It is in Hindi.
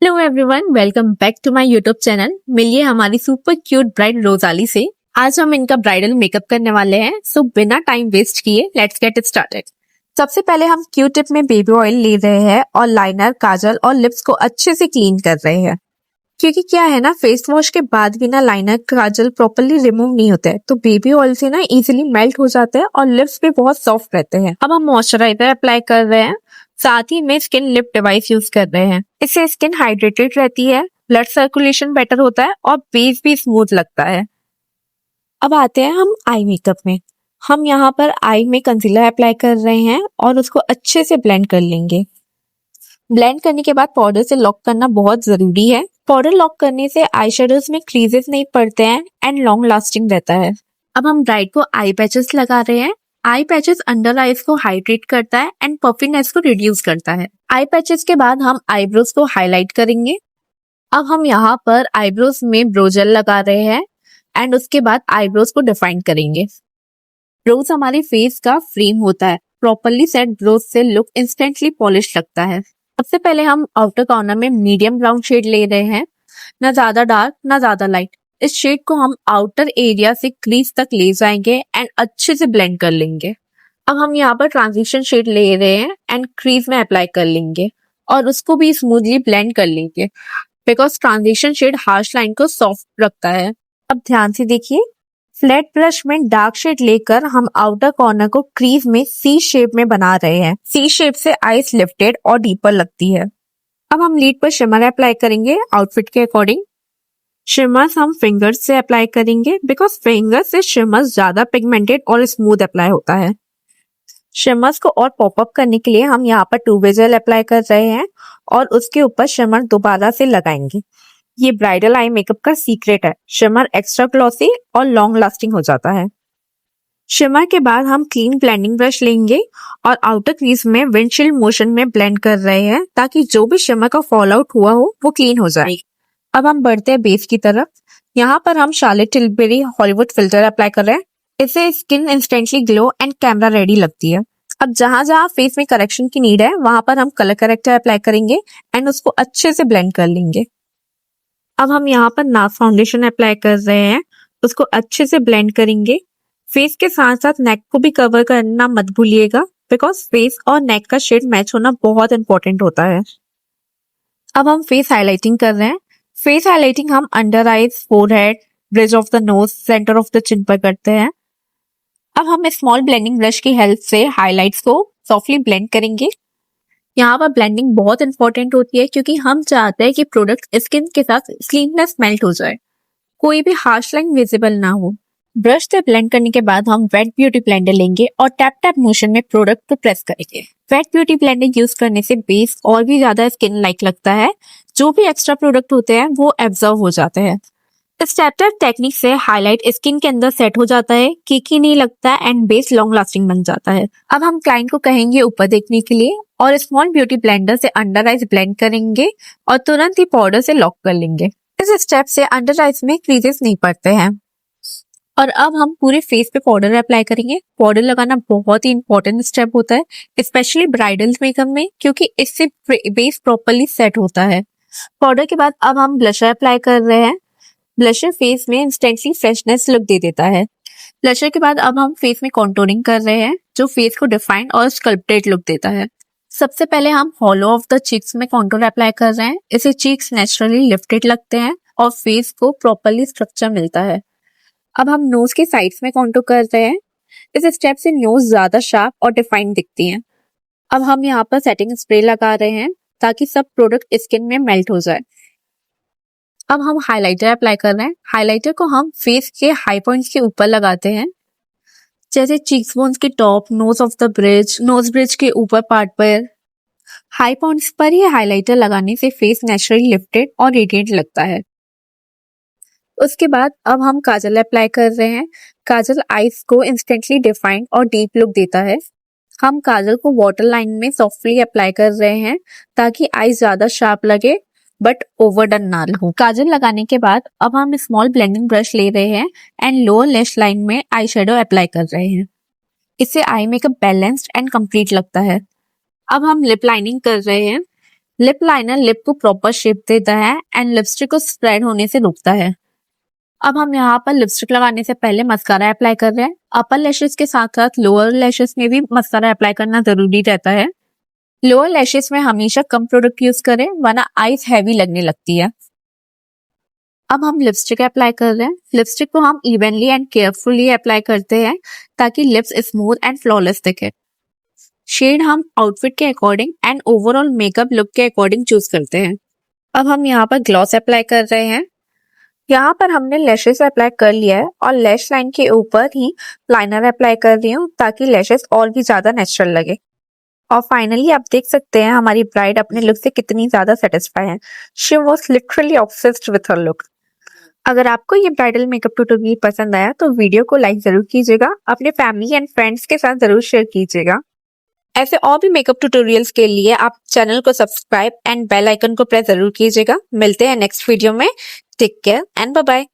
Hello everyone, welcome back to my YouTube channel. मिलिए हमारी सुपर क्यूट ब्राइड रोजाली से। आज हम इनका ब्राइडल मेकअप करने वाले हैं, सो बिना टाइम वेस्ट किए लेट्स गेट स्टार्टेड। सबसे पहले हम क्यू टिप में बेबी ऑयल ले रहे हैं और लाइनर, काजल और लिप्स को अच्छे से क्लीन कर रहे हैं। क्योंकि क्या है ना, फेस वॉश के बाद भी ना लाइनर, काजल प्रॉपरली रिमूव नहीं होते हैं, तो बेबी ऑयल से ना इजीली मेल्ट हो जाते हैं और लिप्स भी बहुत सॉफ्ट रहते हैं। अब हम मॉइस्चराइजर अप्लाई कर रहे हैं, साथ ही में स्किन लिप डिवाइस यूज कर रहे हैं। इससे स्किन हाइड्रेटेड रहती है, ब्लड सर्कुलेशन बेटर होता है और बेस भी स्मूथ लगता है। अब आते हैं हम आई मेकअप में। हम यहाँ पर आई में कंसीलर अप्लाई कर रहे हैं और उसको अच्छे से ब्लेंड कर लेंगे। ब्लेंड करने के बाद पाउडर से लॉक करना बहुत जरूरी है। पाउडर लॉक करने से आई शेडोज में क्रीजेस नहीं पड़ते हैं एंड लॉन्ग लास्टिंग रहता है। अब हम ब्राइड को आई पैचेस लगा रहे हैं। आई पैचेस अंडर आईज को हाइड्रेट करता है एंड पफिनेस को रिड्यूस करता है। आई पैचेस के बाद हम आईब्रोज को हाईलाइट करेंगे। अब हम यहाँ पर आईब्रोज में ब्रोजल लगा रहे हैं एंड उसके बाद आईब्रोज को डिफाइन करेंगे। ब्रोज हमारे फेस का फ्रेम होता है। प्रॉपरली सेट ब्रोज से लुक इंस्टेंटली पॉलिश लगता है। सबसे पहले हम आउटर कॉर्नर में मीडियम ब्राउन शेड ले रहे हैं, ना ज्यादा डार्क ना ज्यादा लाइट। इस शेड को हम आउटर एरिया से क्रीज तक ले जाएंगे एंड अच्छे से ब्लेंड कर लेंगे। अब हम यहाँ पर ट्रांजिशन शेड ले रहे हैं एंड क्रीज में अप्लाई कर लेंगे और उसको भी स्मूथली ब्लेंड कर लेंगे, because transition shade harsh line को सॉफ्ट रखता है। अब ध्यान से देखिए, फ्लैट ब्रश में डार्क शेड लेकर हम आउटर कॉर्नर को क्रीज में सी शेप में बना रहे हैं। सी शेप से आईज लिफ्टेड और डीपर लगती है। अब हम लीड पर शिमर अप्लाई करेंगे आउटफिट के अकॉर्डिंग। शिमर्स हम फिंगर्स से अप्लाई करेंगे, बिकॉज फिंगर्स से शिमर्स ज्यादा पिगमेंटेड और स्मूथ अप्लाई होता है। शिमर्स को और पॉपअप करने के लिए हम यहाँ पर 2-वे जेल अप्लाई कर रहे हैं और उसके ऊपर शिमर दोबारा से लगाएंगे। ये ब्राइडल आई मेकअप का सीक्रेट है। शिमर एक्स्ट्रा ग्लॉसी और लॉन्ग लास्टिंग हो जाता है। शिमर के बाद हम क्लीन ब्लेंडिंग ब्रश लेंगे और आउटर क्रीज में विंडशील्ड मोशन में ब्लेंड कर रहे हैं, ताकि जो भी शिमर का फॉल आउट हुआ हो वो क्लीन हो जाए। अब हम बढ़ते हैं बेस की तरफ। यहाँ पर हम Charlotte Tilbury Hollywood filter apply कर रहे हैं। इससे skin instantly glow and camera ready लगती है। अब जहां जहां फेस में करेक्शन की नीड है, वहां पर हम कलर करेक्टर अप्लाई करेंगे एंड उसको अच्छे से ब्लेंड कर लेंगे। अब हम यहाँ पर नाज फाउंडेशन अप्लाई कर रहे हैं, उसको अच्छे से ब्लेंड करेंगे। फेस के साथ साथ नेक को भी कवर करना मत भूलिएगा, बिकॉज फेस और नेक का शेड मैच होना बहुत इंपॉर्टेंट होता है। अब हम फेस हाईलाइटिंग कर रहे हैं। फेस हाईलाइटिंग हम under eyes, forehead, bridge of the nose, centre of the chin पर करते हैं। अब हम स्मॉल ब्लेंडिंग ब्रश की हेल्प से हाईलाइट्स को सॉफ्टली ब्लेंड करेंगे। यहाँ पर ब्लेंडिंग बहुत इंपॉर्टेंट होती है, क्योंकि हम चाहते हैं कि प्रोडक्ट स्किन के साथ स्लीमनेस मेल्ट हो जाए, कोई भी हार्श लाइन विजिबल ना हो। ब्रश से ब्लेंड करने के बाद हम वेट ब्यूटी ब्लेंडर लेंगे और टैप टैप मोशन में प्रोडक्ट को प्रेस करेंगे। वेट ब्यूटी ब्लेंडर यूज करने से बेस और भी ज्यादा स्किन लाइक लगता है। जो भी एक्स्ट्रा प्रोडक्ट होते हैं वो एब्जॉर्व हो जाते हैं। इस टैप टैप टेक्निक से हाईलाइट स्किन के अंदर सेट हो जाता है, केकी नहीं लगता एंड बेस लॉन्ग लास्टिंग बन जाता है। अब हम क्लाइंट को कहेंगे ऊपर देखने के लिए और स्मॉल ब्यूटी ब्लेंडर से अंडर आइज ब्लेंड करेंगे और तुरंत ही पाउडर से लॉक कर लेंगे। इस स्टेप से अंडर आइज में क्रीजेस नहीं पड़ते हैं। और अब हम पूरे फेस पे पाउडर अप्लाई करेंगे। पाउडर लगाना बहुत ही इंपॉर्टेंट स्टेप होता है, स्पेशली ब्राइडल मेकअप में, क्योंकि इससे बेस प्रॉपरली सेट होता है। पाउडर के बाद अब हम ब्लशर अप्लाई कर रहे हैं। ब्लशर फेस में इंस्टेंटली फ्रेशनेस लुक दे देता है। ब्लशर के बाद अब हम फेस में कॉन्टूरिंग कर रहे हैं, जो फेस को डिफाइंड और स्कल्प्टेड लुक देता है। सबसे पहले हम हॉलो ऑफ द चीक्स में कॉन्टूर अप्लाई कर रहे हैं। इससे चीक्स नेचुरली लिफ्टेड लगते हैं और फेस को प्रॉपरली स्ट्रक्चर मिलता है। अब हम नोज के साइड्स में कॉन्टूर कर रहे हैं। इस स्टेप से नोज ज्यादा शार्प और डिफाइंड दिखती हैं। अब हम यहाँ पर सेटिंग स्प्रे लगा रहे हैं, ताकि सब प्रोडक्ट स्किन में मेल्ट हो जाए। अब हम हाइलाइटर अप्लाई कर रहे हैं। हाइलाइटर को हम फेस के हाई पॉइंट्स के ऊपर लगाते हैं, जैसे चीक्स बोन्स के top, nose of the bridge, nose bridge के ऊपर पार्ट पर। हाई पॉइंट्स पर ही हाइलाइटर लगाने से फेस नेचुरली लिफ्टेड और रेडिएंट लगता है। उसके बाद अब हम काजल अप्लाई कर रहे हैं। काजल आईज को इंस्टेंटली डिफाइंड और डीप लुक देता है। हम काजल को वाटर लाइन में सॉफ्टली अप्लाई कर रहे हैं, ताकि आईज ज्यादा शार्प लगे बट ओवरडन ना हो। काजल लगाने के बाद अब हम स्मॉल ब्लेंडिंग ब्रश ले रहे हैं एंड लोअर लैश लाइन में आई शेडो अप्लाई कर रहे हैं। इससे eye makeup balanced and complete लगता है। अब हम लिप लाइनिंग कर रहे हैं। लिप लाइनर लिप को प्रॉपर शेप देता है एंड लिपस्टिक को स्प्रेड होने से रोकता है। अब हम यहाँ पर लिपस्टिक लगाने से पहले मस्कारा अप्लाई कर रहे हैं। अपर लैशेस के साथ साथ लोअर लैशेस में भी मस्कारा अप्लाई करना जरूरी रहता है। लोअर लैशेस में हमेशा कम प्रोडक्ट यूज करें वरना आईज हैवी लगने लगती है। अब हम लिपस्टिक अप्लाई कर रहे हैं। लिपस्टिक को हम इवनली एंड केयरफुली अप्लाई करते हैं ताकि लिप्स स्मूथ एंड फ्लॉलेस दिखे। शेड हम आउटफिट के according and overall makeup look के अकॉर्डिंग चूज करते हैं। अब हम यहाँ पर ग्लॉस अप्लाई कर रहे हैं। यहाँ पर हमने लैशेस अप्लाई कर लिया है और लैश लाइन के ऊपर ही लाइनर अप्लाई कर रही हूँ ताकि लैशेस और भी ज्यादा नेचुरल लगे। और फाइनली आप देख सकते हैं हमारी ब्राइड अपने लुक से कितनी ज्यादा सेटिस्फाई है। She was literally obsessed with her look. अगर आपको ये ब्राइडल मेकअप ट्यूटोरियल पसंद आया तो वीडियो को लाइक जरूर कीजिएगा, अपने फैमिली एंड फ्रेंड्स के साथ जरूर शेयर कीजिएगा। ऐसे और भी मेकअप ट्यूटोरियल्स के लिए आप चैनल को सब्सक्राइब एंड बेल आइकन को प्रेस जरूर कीजिएगा। मिलते हैं नेक्स्ट वीडियो में। Take care and bye bye.